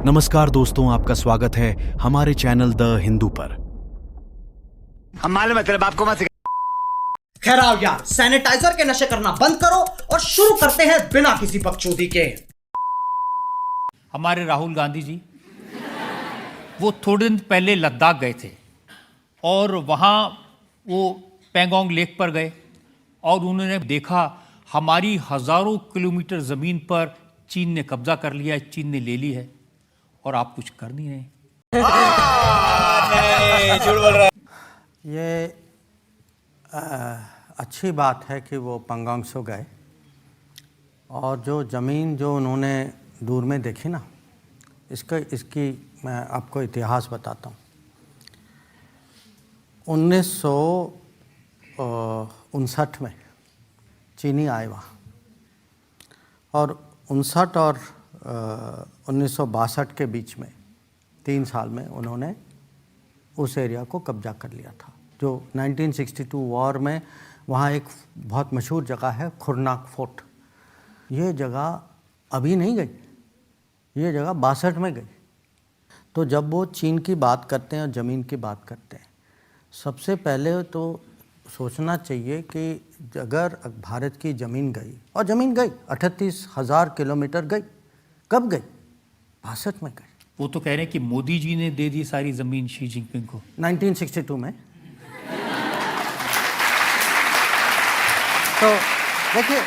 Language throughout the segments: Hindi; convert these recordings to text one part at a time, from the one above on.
नमस्कार दोस्तों, आपका स्वागत है हमारे चैनल द हिंदू पर। हम मालूम है तेरे बाप को मत सिखा। खैर आओ यार, सैनिटाइजर के नशे करना बंद करो और शुरू करते हैं बिना किसी बकचोदी के। हमारे राहुल गांधी जी वो थोड़े दिन पहले लद्दाख गए थे और वहाँ वो पैंगोंग लेक पर गए और उन्होंने देखा हमारी हजारों किलोमीटर ज़मीन पर चीन ने कब्जा कर लिया है, चीन ने ले ली है और आप कुछ कर नहीं रहे। ये अच्छी बात है कि वो पैंगोंग सो गए और जो ज़मीन जो उन्होंने दूर में देखी ना, इसकी मैं आपको इतिहास बताता हूँ। 1959 में चीनी आए वहाँ और 59 और 1962 के बीच में 3 साल में उन्होंने उस एरिया को कब्जा कर लिया था। जो 1962 वॉर में वहाँ एक बहुत मशहूर जगह है खुरनाक फोर्ट। ये जगह अभी नहीं गई, ये जगह 62 में गई। तो जब वो चीन की बात करते हैं और ज़मीन की बात करते हैं, सबसे पहले तो सोचना चाहिए कि अगर भारत की ज़मीन गई, और ज़मीन गई 38,000 किलोमीटर गई, कब गई? 62 में गई। वो तो कह रहे हैं कि मोदी जी ने दे दी सारी ज़मीन शी जिनपिंग को 1962 में। तो देखिए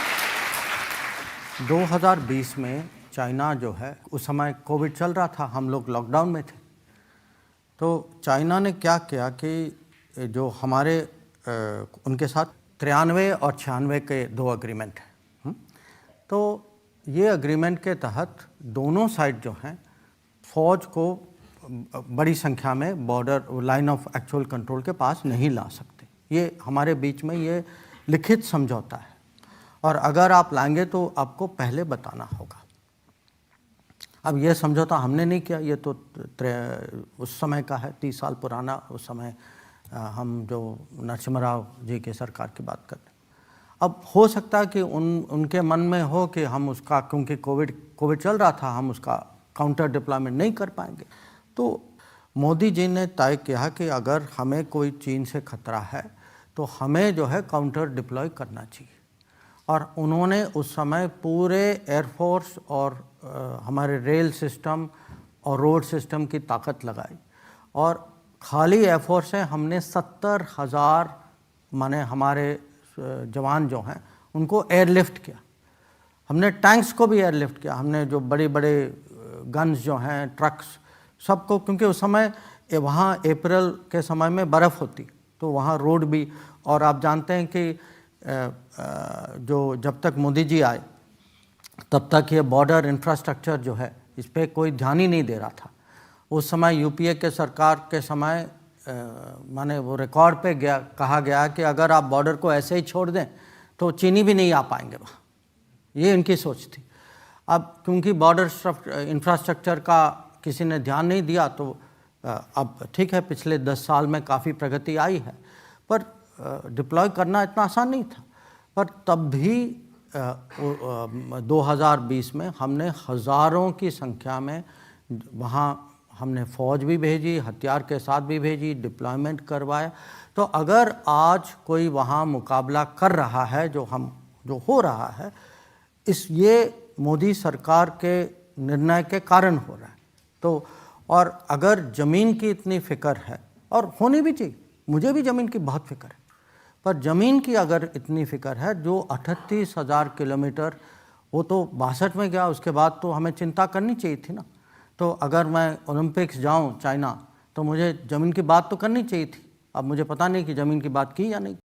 2020 में चाइना जो है, उस समय कोविड चल रहा था, हम लोग लॉकडाउन में थे। तो चाइना ने क्या किया कि जो हमारे उनके साथ 93 और 96 के 2 एग्रीमेंट हैं। तो ये एग्रीमेंट के तहत दोनों साइड जो हैं फ़ौज को बड़ी संख्या में border line of actual control के पास नहीं ला सकते। ये हमारे बीच में ये लिखित समझौता है और अगर आप लाएंगे तो आपको पहले बताना होगा। अब ये समझौता हमने नहीं किया, ये तो उस समय का है, 30 साल पुराना। उस समय हम जो नरसिम्हा राव जी के सरकार की बात करते हैं। अब हो सकता है कि उनके मन में हो कि हम उसका, क्योंकि कोविड चल रहा था, हम उसका काउंटर डिप्लॉयमेंट नहीं कर पाएंगे। तो मोदी जी ने तय किया कि अगर हमें कोई चीन से खतरा है तो हमें जो है काउंटर डिप्लॉय करना चाहिए। और उन्होंने उस समय पूरे एयरफोर्स और हमारे रेल सिस्टम और रोड सिस्टम की ताकत लगाई और खाली एयरफोर्स से हमने 70,000 माने हमारे जवान जो हैं उनको एयरलिफ्ट किया। हमने टैंक्स को भी एयरलिफ्ट किया। हमने जो बड़े बड़े गन्स जो हैं, ट्रक्स, सबको, क्योंकि उस समय वहाँ अप्रैल के समय में बर्फ़ होती तो वहाँ रोड भी। और आप जानते हैं कि जो जब तक मोदी जी आए तब तक ये बॉर्डर इंफ्रास्ट्रक्चर जो है इस पर कोई ध्यान ही नहीं दे रहा था। उस समय यूपीए के सरकार के समय माने वो रिकॉर्ड पे कहा गया कि अगर आप बॉर्डर को ऐसे ही छोड़ दें तो चीनी भी नहीं आ पाएंगे वहाँ। ये इनकी सोच थी। अब क्योंकि बॉर्डर इंफ्रास्ट्रक्चर का किसी ने ध्यान नहीं दिया तो अब ठीक है, पिछले 10 साल में काफ़ी प्रगति आई है, पर डिप्लॉय करना इतना आसान नहीं था। पर तब भी 2020 में हमने हज़ारों की संख्या में वहाँ हमने फ़ौज भी भेजी, हथियार के साथ भी भेजी, डिप्लॉयमेंट करवाया। तो अगर आज कोई वहाँ मुकाबला कर रहा है, जो हो रहा है, ये मोदी सरकार के निर्णय के कारण हो रहा है। तो और अगर ज़मीन की इतनी फ़िक्र है, और होनी भी चाहिए, मुझे भी ज़मीन की बहुत फ़िक्र है, पर ज़मीन की अगर इतनी फ़िक्र है, जो 38,000 किलोमीटर, वो तो 62 में गया, उसके बाद तो हमें चिंता करनी चाहिए थी ना। तो अगर मैं ओलंपिक्स जाऊं चाइना तो मुझे ज़मीन की बात तो करनी चाहिए थी। अब मुझे पता नहीं कि ज़मीन की बात की या नहीं।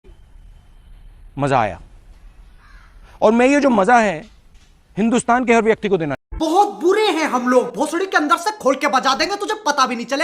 मज़ा आया, और मैं ये जो मज़ा है हिंदुस्तान के हर व्यक्ति को देना। बहुत बुरे हैं हम लोग, भोसड़ी के अंदर से खोल के बजा देंगे, तुझे पता भी नहीं चले।